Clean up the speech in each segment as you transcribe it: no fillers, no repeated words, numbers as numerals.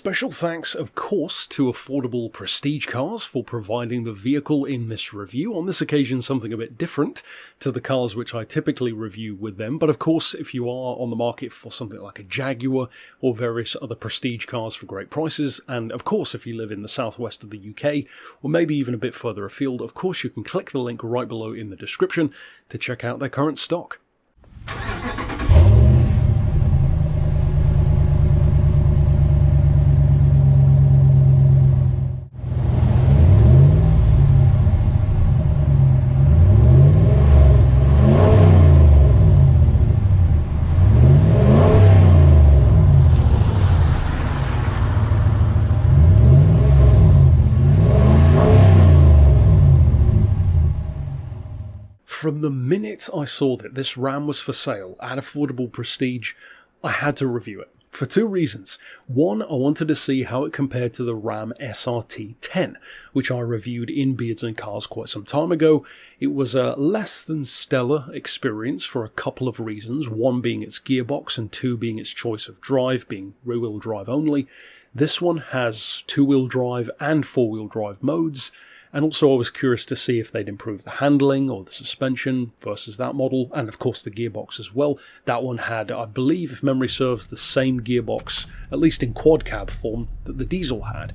Special thanks, of course, to Affordable Prestige Cars for providing the vehicle in this review. On this occasion, something a bit different to the cars which I typically review with them. But of course, if you are on the market for something like a Jaguar or various other prestige cars for great prices, and of course, if you live in the southwest of the UK, or maybe even a bit further afield, of course, you can click the link right below in the description to check out their current stock. From the minute I saw that this Ram was for sale at Affordable Prestige, I had to review it, for two reasons. One, I wanted to see how it compared to the Ram SRT-10, which I reviewed in Beards and Cars quite some time ago. It was a less than stellar experience for a couple of reasons, one being its gearbox and two being its choice of drive, being rear-wheel drive only. This one has two-wheel drive and four-wheel drive modes. And also I was curious to see if they'd improve the handling or the suspension versus that model, and of course the gearbox as well. That one had, I believe, if memory serves, the same gearbox, at least in quad cab form, that the diesel had.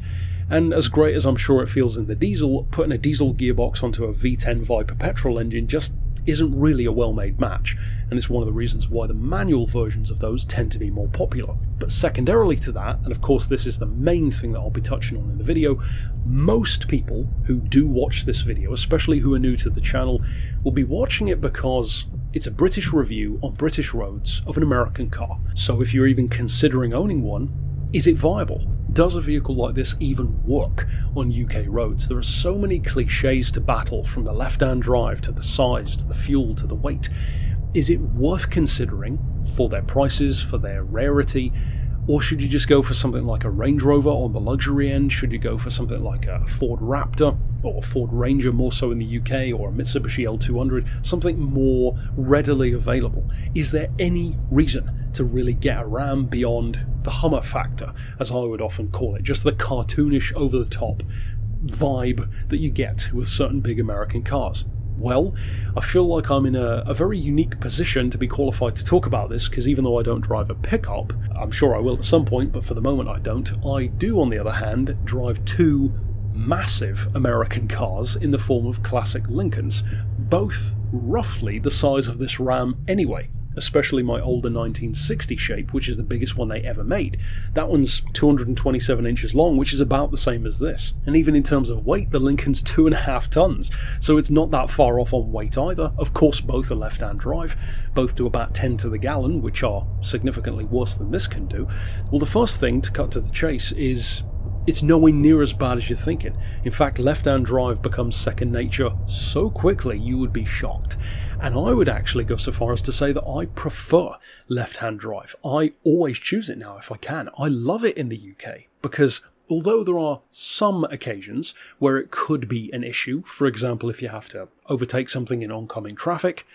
And as great as I'm sure it feels in the diesel, putting a diesel gearbox onto a V10 Viper petrol engine just isn't really a well-made match, and it's one of the reasons why the manual versions of those tend to be more popular. But secondarily to that, and of course this is the main thing that I'll be touching on in the video, most people who do watch this video, especially who are new to the channel, will be watching it because it's a British review on British roads of an American car. So if you're even considering owning one, is it viable? Does a vehicle like this even work on UK roads? There are so many cliches to battle, from the left-hand drive to the size to the fuel to the weight. Is it worth considering for their prices, for their rarity? Or should you just go for something like a Range Rover on the luxury end? Should you go for something like a Ford Raptor or a Ford Ranger, more so in the UK, or a Mitsubishi L200, something more readily available? Is there any reason to really get a Ram beyond the Hummer factor, as I would often call it, just the cartoonish, over-the-top vibe that you get with certain big American cars? Well, I feel like I'm in a very unique position to be qualified to talk about this, because even though I don't drive a pickup, I'm sure I will at some point, but for the moment I don't. I do, on the other hand, drive two massive American cars in the form of classic Lincolns, both roughly the size of this Ram anyway. Especially my older 1960 shape, which is the biggest one they ever made. That one's 227 inches long, which is about the same as this. And even in terms of weight, the Lincoln's 2.5 tons, so it's not that far off on weight either. Of course, both are left-hand drive, both do about 10 to the gallon, which are significantly worse than this can do. Well, the first thing, to cut to the chase, is it's nowhere near as bad as you're thinking. In fact, left-hand drive becomes second nature so quickly you would be shocked. And I would actually go so far as to say that I prefer left-hand drive. I always choose it now if I can. I love it in the UK because although there are some occasions where it could be an issue, for example, if you have to overtake something in oncoming traffic,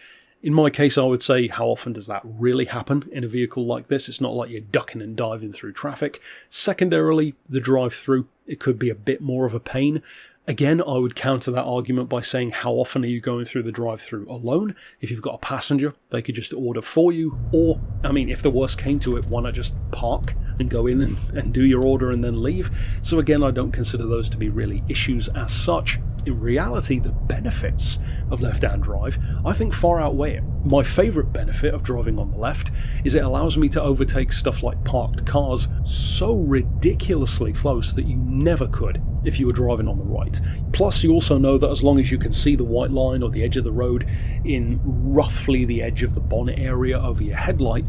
in my case, I would say, how often does that really happen in a vehicle like this? It's not like you're ducking and diving through traffic. Secondarily, the drive-through, it could be a bit more of a pain. Again, I would counter that argument by saying, how often are you going through the drive-through alone? If you've got a passenger, they could just order for you. Or, I mean, if the worst came to it, why not just park and go in and do your order and then leave? So again, I don't consider those to be really issues as such. In reality, the benefits of left-hand drive, I think, far outweigh it. My favourite benefit of driving on the left is it allows me to overtake stuff like parked cars so ridiculously close that you never could if you were driving on the right. Plus, you also know that as long as you can see the white line or the edge of the road in roughly the edge of the bonnet area over your headlight,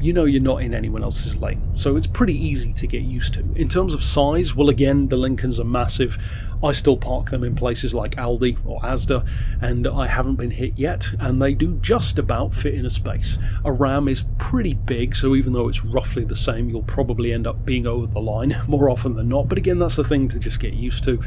you know you're not in anyone else's lane. So it's pretty easy to get used to. In terms of size, well, again, the Lincolns are massive. I still park them in places like Aldi or Asda, and I haven't been hit yet, and they do just about fit in a space. A Ram is pretty big, so even though it's roughly the same, you'll probably end up being over the line more often than not, but again, that's a thing to just get used to.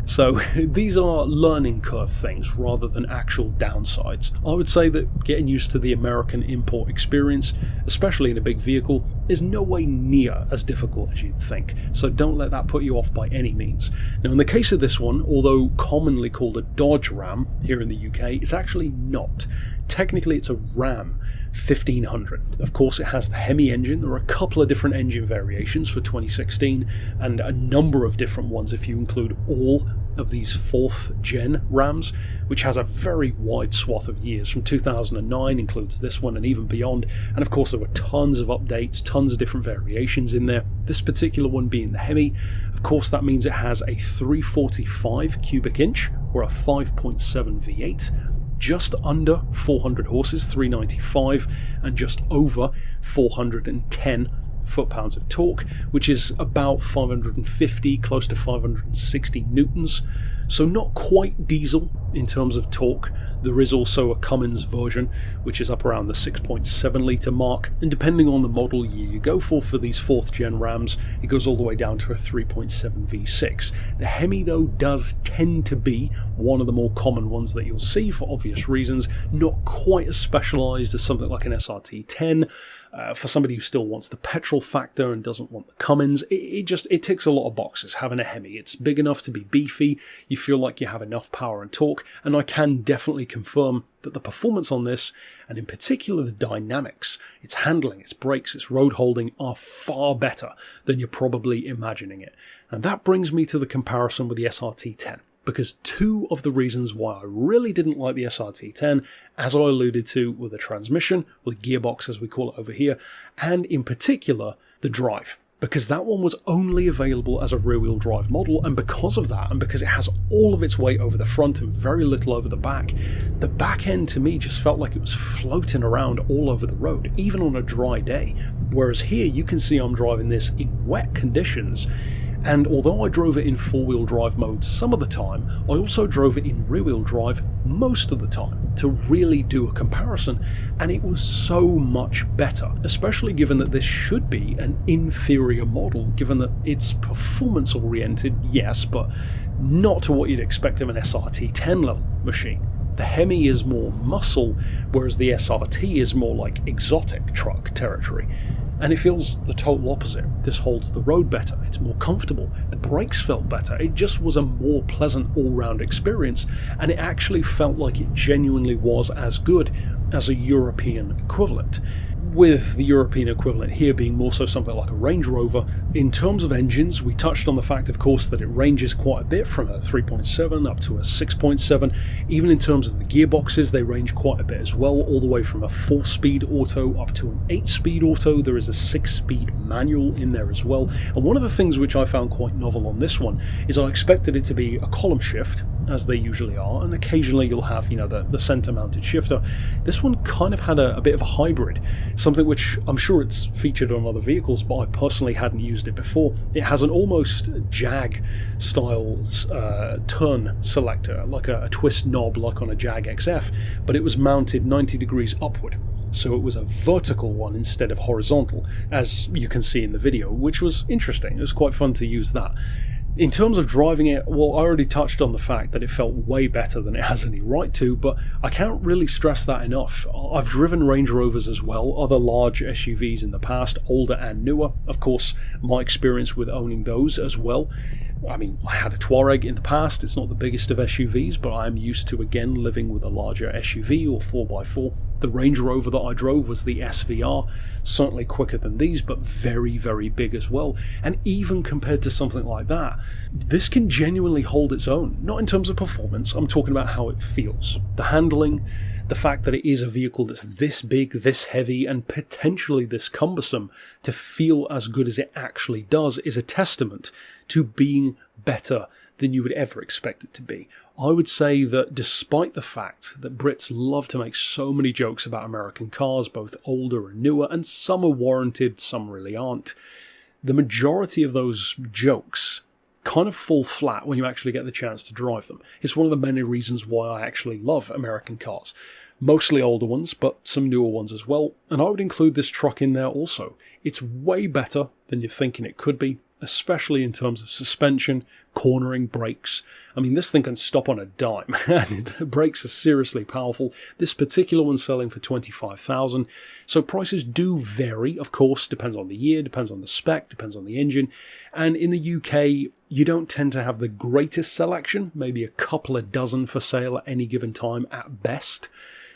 So these are learning curve things rather than actual downsides. I would say that getting used to the American import experience, especially in a big vehicle, is no way near as difficult as you'd think, so don't let that put you off by any means. Now in the case of this one, although commonly called a Dodge Ram here in the UK, it's actually not. Technically it's a Ram 1500. Of course it has the HEMI engine. There are a couple of different engine variations for 2016 and a number of different ones if you include all of these 4th gen Rams, which has a very wide swath of years. From 2009 includes this one and even beyond, and of course there were tons of updates, tons of different variations in there. This particular one being the HEMI, of course that means it has a 345 cubic inch or a 5.7 V8, just under 400 horses, 395, and just over 410 foot-pounds of torque, which is about 550, close to 560 newtons. So not quite diesel in terms of torque. There is also a Cummins version, which is up around the 6.7 litre mark, and depending on the model year you go for these 4th gen Rams, it goes all the way down to a 3.7 V6. The HEMI though does tend to be one of the more common ones that you'll see for obvious reasons, not quite as specialised as something like an SRT-10. For somebody who still wants the petrol factor and doesn't want the Cummins, it ticks a lot of boxes having a HEMI. It's big enough to be beefy, you feel like you have enough power and torque, and I can definitely confirm that the performance on this, and in particular the dynamics, its handling, its brakes, its road holding, are far better than you're probably imagining it. And that brings me to the comparison with the SRT-10. Because two of the reasons why I really didn't like the SRT-10, as I alluded to, were the transmission, or the gearbox as we call it over here, and in particular, the drive. Because that one was only available as a rear-wheel drive model, and because of that, and because it has all of its weight over the front and very little over the back end to me just felt like it was floating around all over the road, even on a dry day. Whereas here, you can see I'm driving this in wet conditions, and although I drove it in 4-wheel drive mode some of the time, I also drove it in rear-wheel drive most of the time to really do a comparison, and it was so much better, especially given that this should be an inferior model, given that it's performance oriented, yes, but not to what you'd expect of an SRT-10 level machine. The HEMI is more muscle, whereas the SRT is more like exotic truck territory. And it feels the total opposite. This holds the road better, it's more comfortable, the brakes felt better, it just was a more pleasant all-round experience, and it actually felt like it genuinely was as good as a European equivalent. With the European equivalent here being more so something like a Range Rover. In terms of engines, we touched on the fact, of course, that it ranges quite a bit from a 3.7 up to a 6.7. Even in terms of the gearboxes, they range quite a bit as well, all the way from a 4-speed auto up to an 8-speed auto. There is a 6-speed manual in there as well. And one of the things which I found quite novel on this one is I expected it to be a column shift, as they usually are, and occasionally you'll have, the center-mounted shifter. This one kind of had a bit of a hybrid, something which I'm sure it's featured on other vehicles, but I personally hadn't used it before. It has an almost Jag-style turn selector, like a twist knob like on a Jag XF, but it was mounted 90 degrees upward. So it was a vertical one instead of horizontal, as you can see in the video, which was interesting. It was quite fun to use that. In terms of driving it, well, I already touched on the fact that it felt way better than it has any right to, but I can't really stress that enough. I've driven Range Rovers as well, other large SUVs in the past, older and newer. Of course, my experience with owning those as well. I mean, I had a Touareg in the past. It's not the biggest of SUVs, but I'm used to, again, living with a larger SUV or 4x4. The Range Rover that I drove was the SVR, certainly quicker than these, but very, very big as well. And even compared to something like that, this can genuinely hold its own. Not in terms of performance, I'm talking about how it feels. The handling, the fact that it is a vehicle that's this big, this heavy, and potentially this cumbersome, to feel as good as it actually does is a testament to being better than you would ever expect it to be. I would say that despite the fact that Brits love to make so many jokes about American cars, both older and newer, and some are warranted, some really aren't, the majority of those jokes kind of fall flat when you actually get the chance to drive them. It's one of the many reasons why I actually love American cars. Mostly older ones, but some newer ones as well. And I would include this truck in there also. It's way better than you're thinking it could be, especially in terms of suspension, cornering, brakes. I mean, this thing can stop on a dime, and the brakes are seriously powerful. This particular one's selling for $25,000, so prices do vary, of course, depends on the year, depends on the spec, depends on the engine, and in the UK, you don't tend to have the greatest selection, maybe a couple of dozen for sale at any given time at best,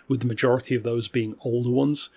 with the majority of those being older ones.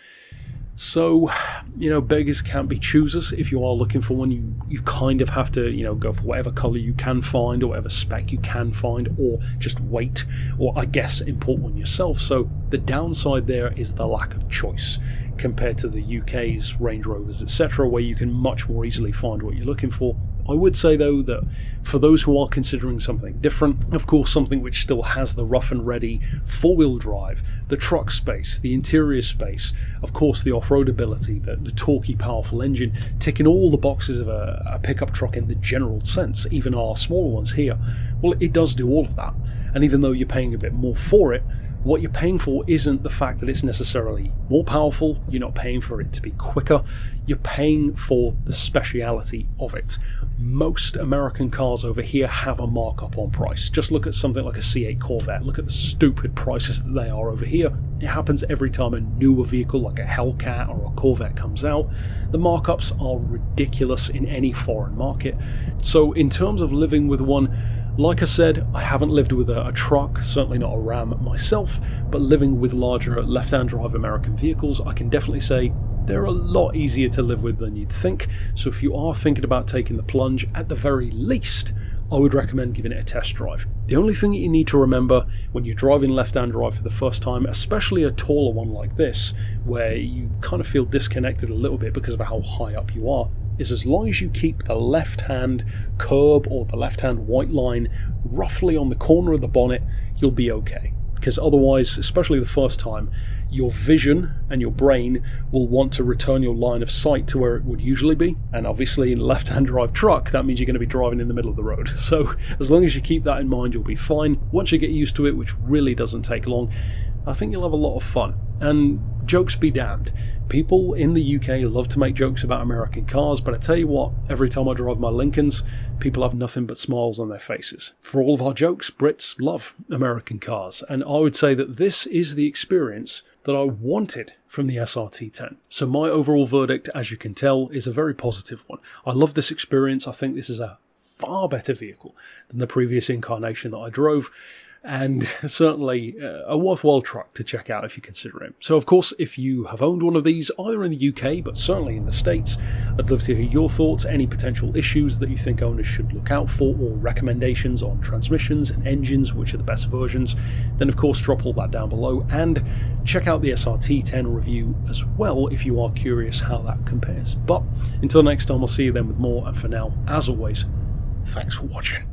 So, beggars can't be choosers. If you are looking for one, you kind of have to, go for whatever colour you can find or whatever spec you can find, or just wait, or I guess import one yourself. So the downside there is the lack of choice compared to the UK's Range Rovers, etc., where you can much more easily find what you're looking for. I would say, though, that for those who are considering something different, of course, something which still has the rough and ready four-wheel drive, the truck space, the interior space, of course, the off-road ability, the torquey, powerful engine, ticking all the boxes of a pickup truck in the general sense, even our smaller ones here, well, it does do all of that. And even though you're paying a bit more for it, what you're paying for isn't the fact that it's necessarily more powerful, you're not paying for it to be quicker, you're paying for the speciality of it. Most American cars over here have a markup on price. Just look at something like a C8 Corvette, look at the stupid prices that they are over here. It happens every time a newer vehicle like a Hellcat or a Corvette comes out. The markups are ridiculous in any foreign market. So in terms of living with one, like I said, I haven't lived with a truck, certainly not a Ram myself, but living with larger left-hand drive American vehicles, I can definitely say they're a lot easier to live with than you'd think. So if you are thinking about taking the plunge, at the very least, I would recommend giving it a test drive. The only thing that you need to remember when you're driving left-hand drive for the first time, especially a taller one like this, where you kind of feel disconnected a little bit because of how high up you are, is as long as you keep the left-hand curb or the left-hand white line roughly on the corner of the bonnet, you'll be okay. Because otherwise, especially the first time, your vision and your brain will want to return your line of sight to where it would usually be. And obviously in a left-hand drive truck, that means you're going to be driving in the middle of the road. So as long as you keep that in mind, you'll be fine. Once you get used to it, which really doesn't take long, I think you'll have a lot of fun. And jokes be damned. People in the UK love to make jokes about American cars, but I tell you what, every time I drive my Lincolns, people have nothing but smiles on their faces. For all of our jokes, Brits love American cars, and I would say that this is the experience that I wanted from the SRT-10. So my overall verdict, as you can tell, is a very positive one. I love this experience. I think this is a far better vehicle than the previous incarnation that I drove, and certainly a worthwhile truck to check out if you consider it. So of course, if you have owned one of these, either in the UK, but certainly in the States, I'd love to hear your thoughts, any potential issues that you think owners should look out for, or recommendations on transmissions and engines, which are the best versions. Then of course, drop all that down below, and check out the SRT-10 review as well if you are curious how that compares. But until next time, I'll see you then with more, and for now, as always, thanks for watching.